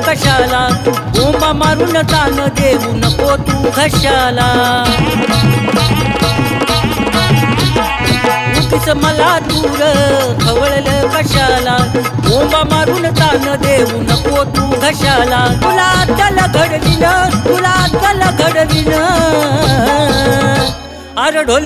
कशाला बोंबा मारून तान देऊ नको तू घशाला उगीच मला दूर खवळलं कशाला बोंबा मारून तान देऊ नको तू घशाला तुला अक्कल घडविन तुला अक्कल घडविन अरे ढोल